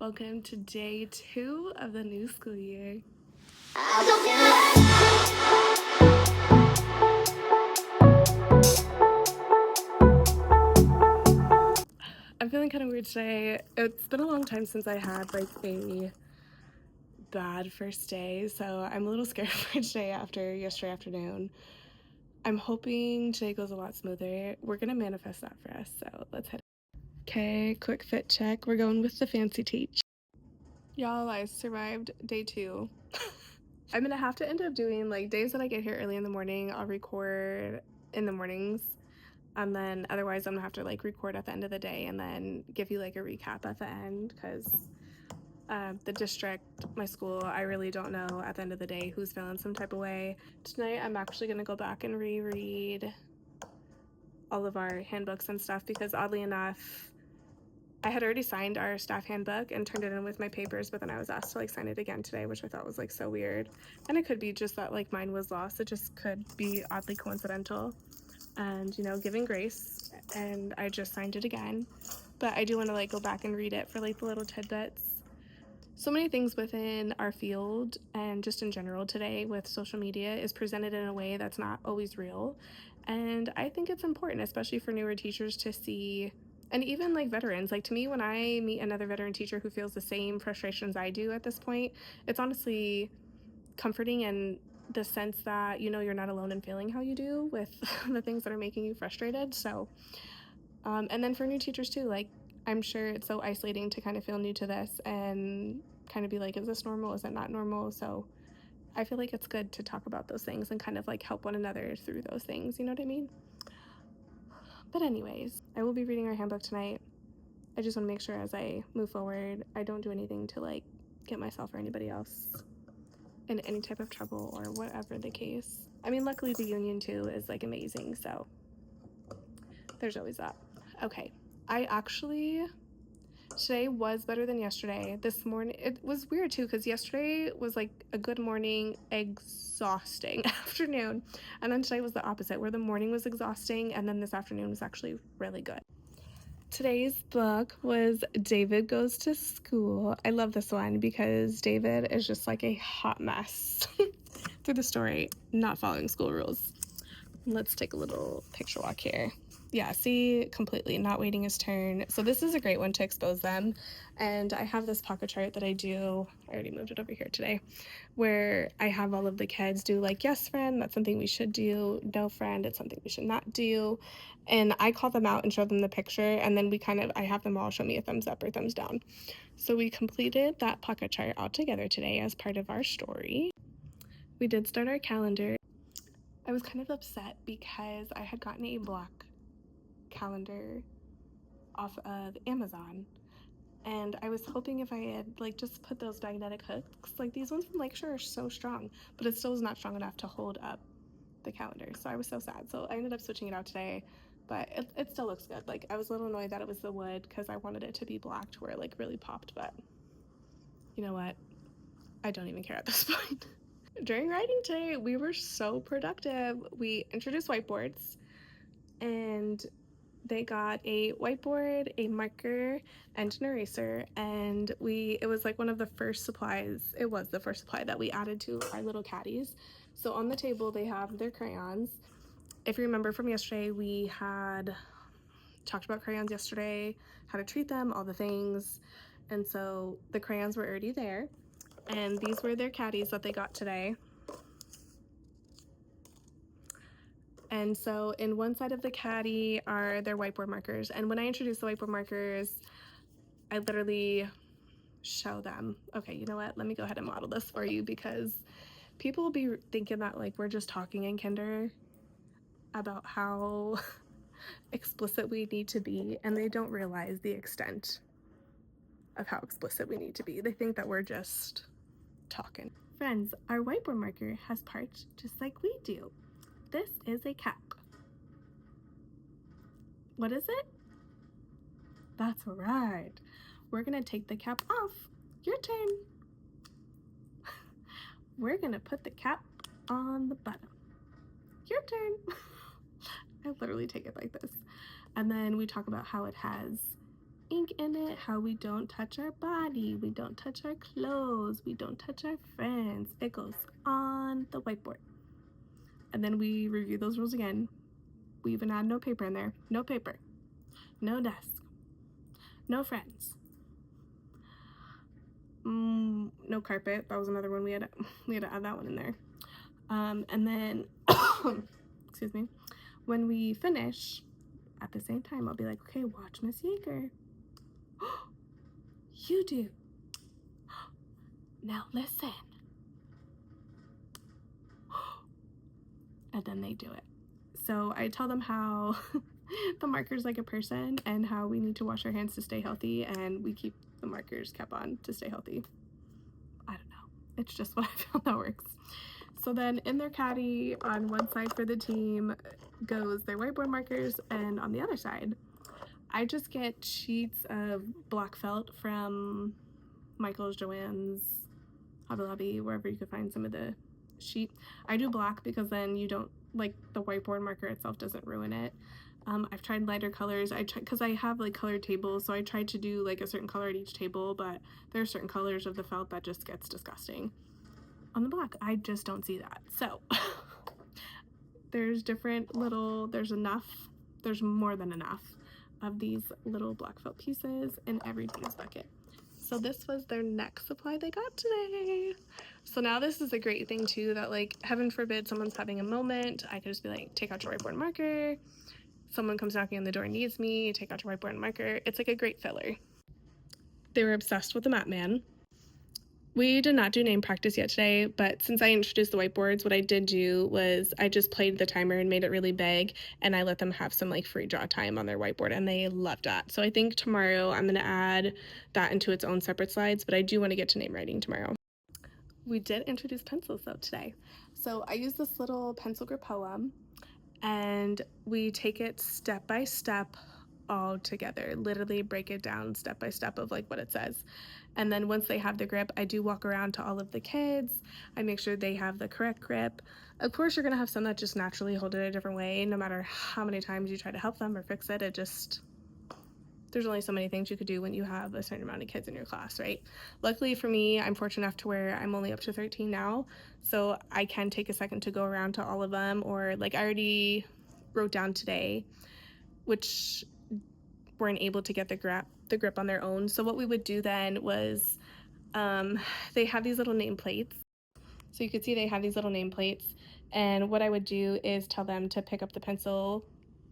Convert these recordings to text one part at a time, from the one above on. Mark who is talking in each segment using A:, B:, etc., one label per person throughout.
A: Welcome to day 2 of the new school year. I'm feeling kind of weird today. It's been a long time since I had like a bad first day, so I'm a little scared for today after yesterday afternoon. I'm hoping today goes a lot smoother. We're gonna manifest that for us, so let's head. Okay, quick fit check. We're going with the fancy teach. Y'all, I survived day 2. I'm gonna have to end up doing like days that I get here early in the morning. I'll record in the mornings, and then otherwise I'm gonna have to like record at the end of the day and then give you like a recap at the end, because the district, my school, I really don't know at the end of the day who's feeling some type of way. Tonight I'm actually gonna go back and reread all of our handbooks and stuff, because oddly enough I had already signed our staff handbook and turned it in with my papers, but then I was asked to like sign it again today, which I thought was like so weird. And it could be just that like mine was lost. It just could be oddly coincidental and, you know, giving grace. And I just signed it again. But I do want to like go back and read it for like the little tidbits. So many things within our field and just in general today with social media is presented in a way that's not always real. And I think it's important, especially for newer teachers, to see, and even like veterans, like to me, when I meet another veteran teacher who feels the same frustrations I do at this point, it's honestly comforting in the sense that, you know, you're not alone in feeling how you do with the things that are making you frustrated. So, and then for new teachers too, like I'm sure it's so isolating to kind of feel new to this and kind of be like, is this normal? Is it not normal? So I feel like it's good to talk about those things and kind of like help one another through those things. You know what I mean? But anyways, I will be reading our handbook tonight. I just want to make sure as I move forward, I don't do anything to like get myself or anybody else in any type of trouble or whatever the case. I mean, luckily the union too is like amazing. So there's always that. Okay. Today was better than yesterday. This morning, it was weird too, because yesterday was like a good morning, exhausting afternoon. And then today was the opposite, where the morning was exhausting, and then this afternoon was actually really good. Today's book was David Goes to School. I love this one because David is just like a hot mess through the story, not following school rules. Let's take a little picture walk here. Yeah, see, completely not waiting his turn. So this is a great one to expose them. And I have this pocket chart that I do, I already moved it over here today, where I have all of the kids do like, yes, friend, that's something we should do. No, friend, it's something we should not do. And I call them out and show them the picture, and then I have them all show me a thumbs up or thumbs down. So we completed that pocket chart all together today as part of our story. We did start our calendar. I was kind of upset because I had gotten a black calendar off of Amazon, and I was hoping if I had like just put those magnetic hooks, like these ones from Lakeshore are so strong, but it still was not strong enough to hold up the calendar. So I was so sad. So I ended up switching it out today, but it still looks good. Like I was a little annoyed that it was the wood because I wanted it to be black to where it like really popped, but you know what? I don't even care at this point. During writing today, we were so productive. We introduced whiteboards, and they got a whiteboard, a marker, and an eraser, and it was like one of the first supplies. It was the first supply that we added to our little caddies. So on the table they have their crayons. If you remember from yesterday, we had talked about crayons yesterday, how to treat them, all the things, and so the crayons were already there, and these were their caddies that they got today. And so in one side of the caddy are their whiteboard markers. And when I introduce the whiteboard markers, I literally show them, okay, you know what? Let me go ahead and model this for you, because people will be thinking that like we're just talking in kinder about how explicit we need to be, and they don't realize the extent of how explicit we need to be. They think that we're just talking. Friends, our whiteboard marker has parts just like we do. This is a cap. What is it? That's right. We're gonna take the cap off. Your turn. We're gonna put the cap on the bottom. Your turn. I literally take it like this. And then we talk about how it has ink in it, how we don't touch our body, we don't touch our clothes, we don't touch our friends. It goes on the whiteboard. And then we review those rules again. We even add no paper in there. No paper, no desk, no friends, no carpet. That was another one we had to add that one in there. And then excuse me, when we finish, at the same time I'll be like, okay, watch Miss Yeager. You do. Now listen. And then they do it. So I tell them how the marker's like a person and how we need to wash our hands to stay healthy, and we keep the markers cap on to stay healthy. I don't know. It's just what I found that works. So then in their caddy, on one side for the team goes their whiteboard markers, and on the other side, I just get sheets of black felt from Michael's, Joann's, Hobby Lobby, wherever you could find some of the sheet. I do black because then you don't, like, the whiteboard marker itself doesn't ruin it. I've tried lighter colors. Because I have like colored tables, so I tried to do like a certain color at each table, but there are certain colors of the felt that just gets disgusting. On the black, I just don't see that. So there's different little, there's more than enough of these little black felt pieces in every team's bucket. So this was their next supply they got today. So now this is a great thing too, that like, heaven forbid someone's having a moment, I could just be like, take out your whiteboard marker. Someone comes knocking on the door and needs me, take out your whiteboard and marker. It's like a great filler. They were obsessed with the map man. We did not do name practice yet today, but since I introduced the whiteboards, what I did do was I just played the timer and made it really big, and I let them have some like free draw time on their whiteboard, and they loved that. So I think tomorrow I'm going to add that into its own separate slides, but I do want to get to name writing tomorrow. We did introduce pencils though today. So I used this little pencil grip poem, and we take it step by step all together, literally break it down step by step of like what it says. And then once they have the grip, I do walk around to all of the kids. I make sure they have the correct grip. Of course, you're gonna have some that just naturally hold it a different way, no matter how many times you try to help them or fix it. There's only so many things you could do when you have a certain amount of kids in your class, right? Luckily for me, I'm fortunate enough to where I'm only up to 13 now, so I can take a second to go around to all of them, or like I already wrote down today, which weren't able to get the grip on their own. So what we would do then was, they have these little nameplates. So you could see they have these little nameplates, and what I would do is tell them to pick up the pencil.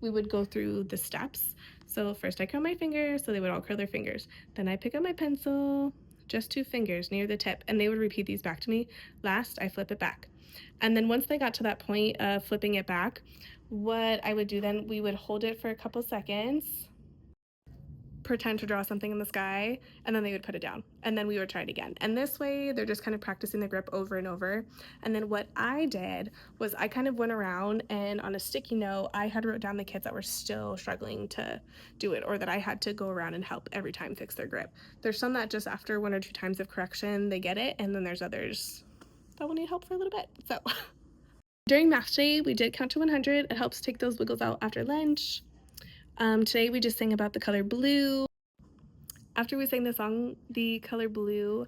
A: We would go through the steps. So first I curl my fingers, so they would all curl their fingers. Then I pick up my pencil, just 2 fingers near the tip, and they would repeat these back to me. Last, I flip it back. And then once they got to that point of flipping it back, what I would do then, we would hold it for a couple seconds, pretend to draw something in the sky, and then they would put it down, and then we would try it again. And this way they're just kind of practicing the grip over and over. And then what I did was I kind of went around, and on a sticky note I had wrote down the kids that were still struggling to do it, or that I had to go around and help every time fix their grip. There's some that just after 1 or 2 times of correction they get it, and then there's others that will need help for a little bit. So during math day we did count to 100. It helps take those wiggles out after lunch. Today we just sang about the color blue. After we sang the song, The Color Blue,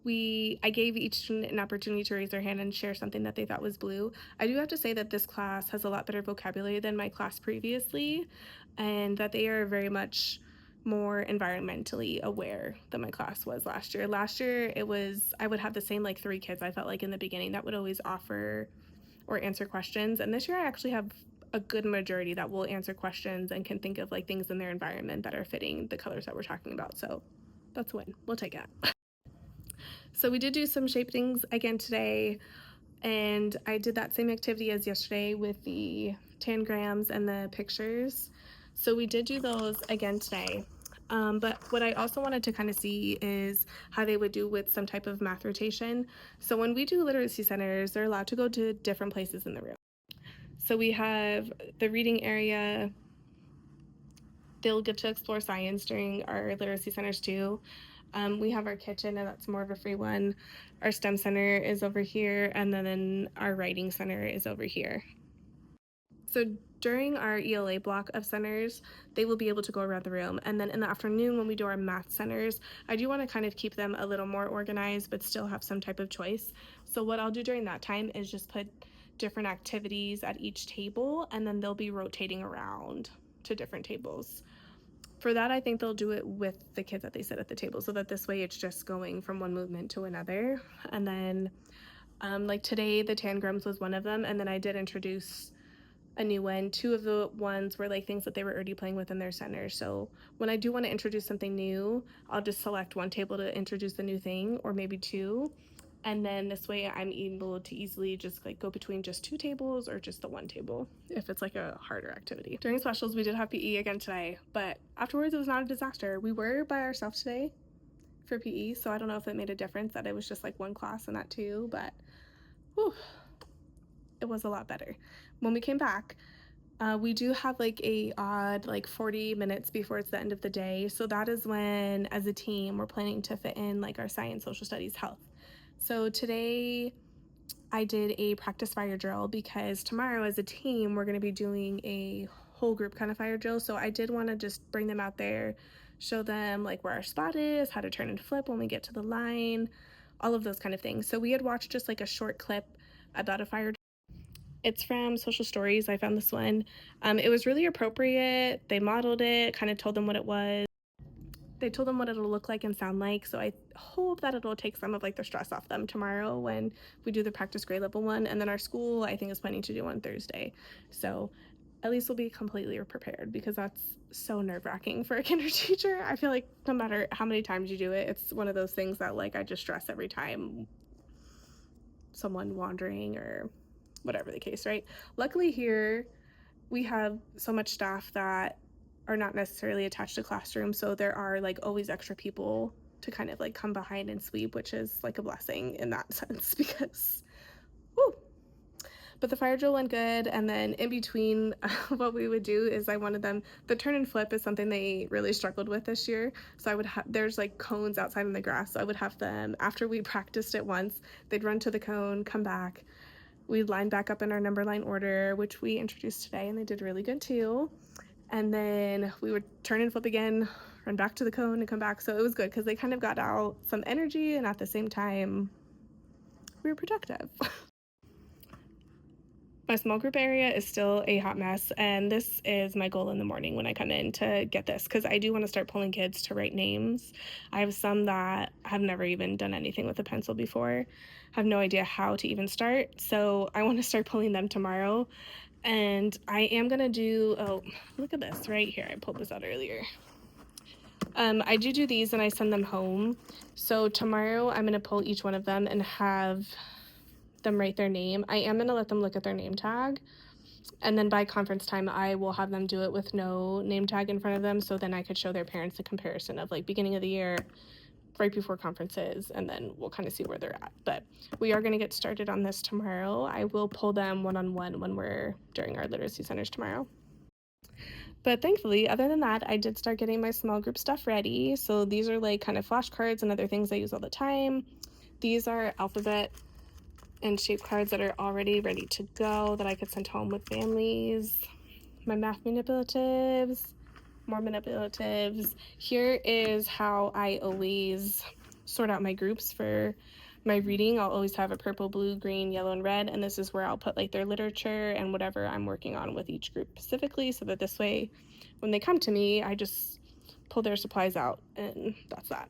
A: I gave each student an opportunity to raise their hand and share something that they thought was blue. I do have to say that this class has a lot better vocabulary than my class previously, and that they are very much more environmentally aware than my class was last year. Last year, I would have the same like 3 kids, I felt like, in the beginning that would always offer or answer questions, and this year I actually have a good majority that will answer questions and can think of like things in their environment that are fitting the colors that we're talking about. So that's a win. We'll take it. So we did do some shape things again today, and I did that same activity as yesterday with the tangrams and the pictures. So we did do those again today. But what I also wanted to kind of see is how they would do with some type of math rotation. So when we do literacy centers, they're allowed to go to different places in the room. So we have the reading area. They'll get to explore science during our literacy centers too. We have our kitchen, and that's more of a free one. Our STEM center is over here, and then our writing center is over here. So During our ELA block of centers, they will be able to go around the room. And then in the afternoon, when we do our math centers, I do want to kind of keep them a little more organized, but still have some type of choice. So what I'll do during that time is just put different activities at each table, and then they'll be rotating around to different tables. For that, I think they'll do it with the kids that they sit at the table, so that this way it's just going from one movement to another. And then like today, the tangrams was one of them, and then I did introduce a new one. Two of the ones were like things that they were already playing with in their center. So when I do want to introduce something new, I'll just select one table to introduce the new thing, or maybe two. And then this way I'm able to easily just like go between just two tables or just the one table if it's like a harder activity. During specials, we did have PE again today, but afterwards it was not a disaster. We were by ourselves today for PE, so I don't know if it made a difference that it was just like one class and that too, but whew, it was a lot better. When we came back, we do have like a odd like 40 minutes before it's the end of the day. So that is when, as a team, we're planning to fit in like our science, social studies, health. So today I did a practice fire drill because tomorrow as a team, we're going to be doing a whole group kind of fire drill. So I did want to just bring them out there, show them like where our spot is, how to turn and flip when we get to the line, all of those kind of things. So we had watched just like a short clip about a fire drill. It's from Social Stories. I found this one. It was really appropriate. They modeled it, kind of told them what it was. They told them what it'll look like and sound like. So I hope that it'll take some of like the stress off them tomorrow when we do the practice grade level one. And then our school, I think, is planning to do on Thursday. So at least we'll be completely prepared, because that's so nerve-wracking for a kinder teacher. I feel like no matter how many times you do it, it's one of those things that like I just stress every time someone wandering or whatever the case, right? Luckily here we have so much staff that are not necessarily attached to classrooms, so there are like always extra people to kind of like come behind and sweep, which is like a blessing in that sense, because whoo. But the fire drill went good, and then in between what we would do is I wanted them, the turn and flip is something they really struggled with this year, so I would have, there's like cones outside in the grass, so I would have them, after we practiced it once, they'd run to the cone, come back, we'd line back up in our number line order, which we introduced today, and they did really good too. And then we would turn and flip again, run back to the cone and come back. So it was good because they kind of got out some energy, and at the same time, we were productive. My small group area is still a hot mess, and this is my goal in the morning when I come in to get this, because I do want to start pulling kids to write names. I have some that have never even done anything with a pencil before, have no idea how to even start, so I want to start pulling them tomorrow. And I am gonna do, oh, look at this right here, I pulled this out earlier. I do these and I send them home, so tomorrow I'm gonna pull each one of them and have them write their name. I am gonna let them look at their name tag, and then by conference time I will have them do it with no name tag in front of them, so then I could show their parents a comparison of like beginning of the year, right before conferences, and then we'll kind of see where they're at. But we are going to get started on this tomorrow. I will pull them one-on-one when we're during our literacy centers tomorrow. But thankfully, other than that, I did start getting my small group stuff ready. So these are like kind of flashcards and other things I use all the time. These are alphabet and shape cards that are already ready to go that I could send home with families. My math manipulatives, more manipulatives. Here is how I always sort out my groups for my reading. I'll always have a purple, blue, green, yellow, and red, and this is where I'll put like their literature and whatever I'm working on with each group specifically, so that this way when they come to me I just pull their supplies out, and that's that.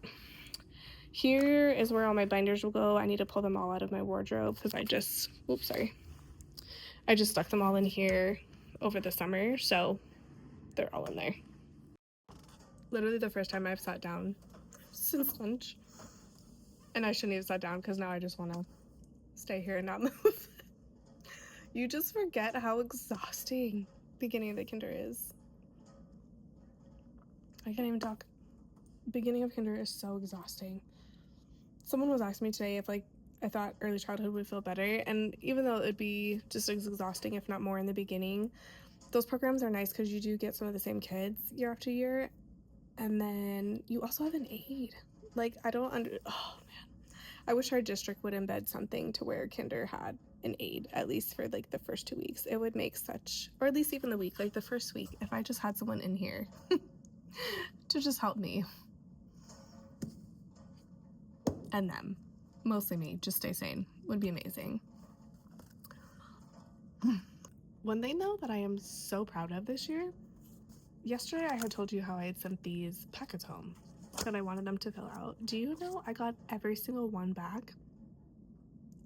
A: Here is where all my binders will go. I need to pull them all out of my wardrobe because I just stuck them all in here over the summer, so they're all in there. Literally the first time I've sat down since lunch, and I shouldn't have sat down because now I just want to stay here and not move. You just forget how exhausting beginning of the kinder is. I can't even talk. Beginning of kinder is so exhausting. Someone was asking me today if like I thought early childhood would feel better, and even though it would be just as exhausting if not more in the beginning, those programs are nice because you do get some of the same kids year after year, and then you also have an aide. Like oh man, I wish our district would embed something to where kinder had an aide, at least for like the first 2 weeks. It would make such, or at least even the week, like the first week, if I just had someone in here to just help me. And them, mostly me, just stay sane, would be amazing. One thing though that I am so proud of this year, yesterday I had told you how I had sent these packets home that I wanted them to fill out. Do you know I got every single one back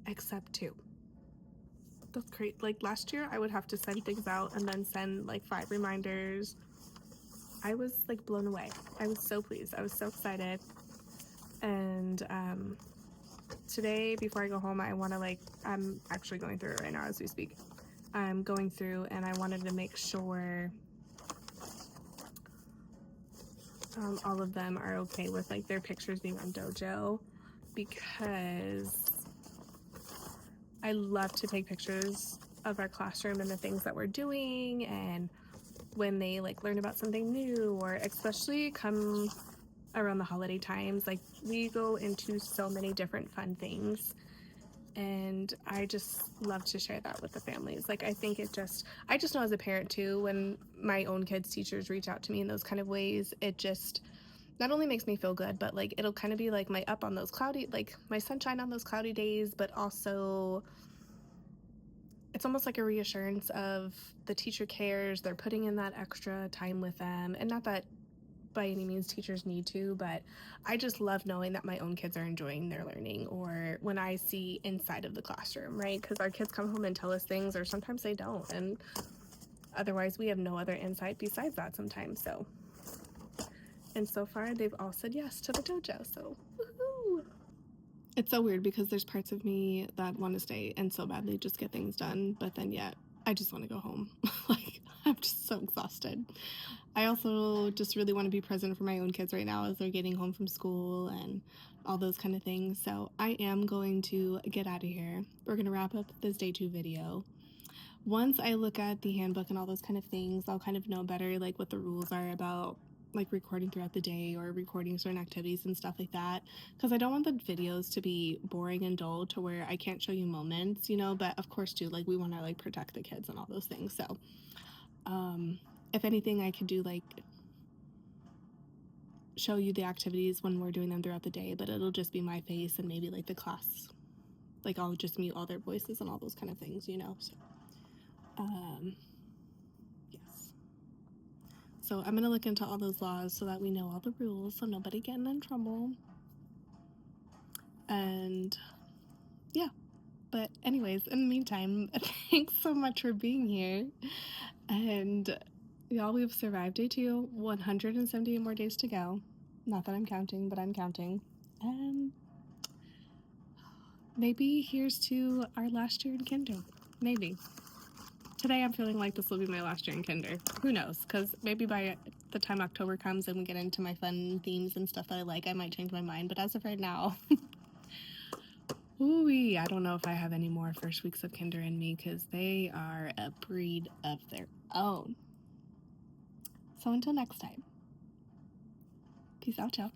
A: except 2? That's great. Like last year I would have to send things out and then send like 5 reminders. I was like blown away. I was so pleased. I was so excited. And today before I go home, I want to I'm actually going through it right now as we speak. I'm going through and I wanted to make sure all of them are okay with like their pictures being on Dojo, because I love to take pictures of our classroom and the things that we're doing, and when they like learn about something new, or especially come around the holiday times, like we go into so many different fun things, and I just love to share that with the families. Like I think I just know as a parent too, when my own kids' teachers reach out to me in those kind of ways, it just not only makes me feel good, but like it'll kind of be like my up on those cloudy, like my sunshine on those cloudy days, but also it's almost like a reassurance of the teacher cares, they're putting in that extra time with them. And not that by any means teachers need to, but I just love knowing that my own kids are enjoying their learning, or when I see inside of the classroom, right? Because our kids come home and tell us things, or sometimes they don't, and otherwise we have no other insight besides that sometimes. So, and so far they've all said yes to the dojo, so woohoo! It's so weird because there's parts of me that want to stay and so badly just get things done, but then yet I just want to go home. Like I'm just so exhausted. I also just really want to be present for my own kids right now as they're getting home from school and all those kind of things. So I am going to get out of here. We're going to wrap up this day 2 video. Once I look at the handbook and all those kind of things, I'll kind of know better like what the rules are about like recording throughout the day or recording certain activities and stuff like that, because I don't want the videos to be boring and dull to where I can't show you moments, you know, but of course too, like we want to like protect the kids and all those things. So if anything, I could do like show you the activities when we're doing them throughout the day, but it'll just be my face and maybe like the class, like I'll just mute all their voices and all those kind of things, you know. So yes, so I'm gonna look into all those laws so that we know all the rules, so nobody getting in trouble. And yeah, but anyways, in the meantime, thanks so much for being here. And y'all, we've survived day 2, 178 more days to go. Not that I'm counting, but I'm counting. And maybe here's to our last year in kinder. Maybe. Today I'm feeling like this will be my last year in kinder. Who knows? Because maybe by the time October comes and we get into my fun themes and stuff that I like, I might change my mind. But as of right now, ooh-wee, I don't know if I have any more first weeks of kinder in me, because they are a breed of their own. So until next time, peace out, y'all.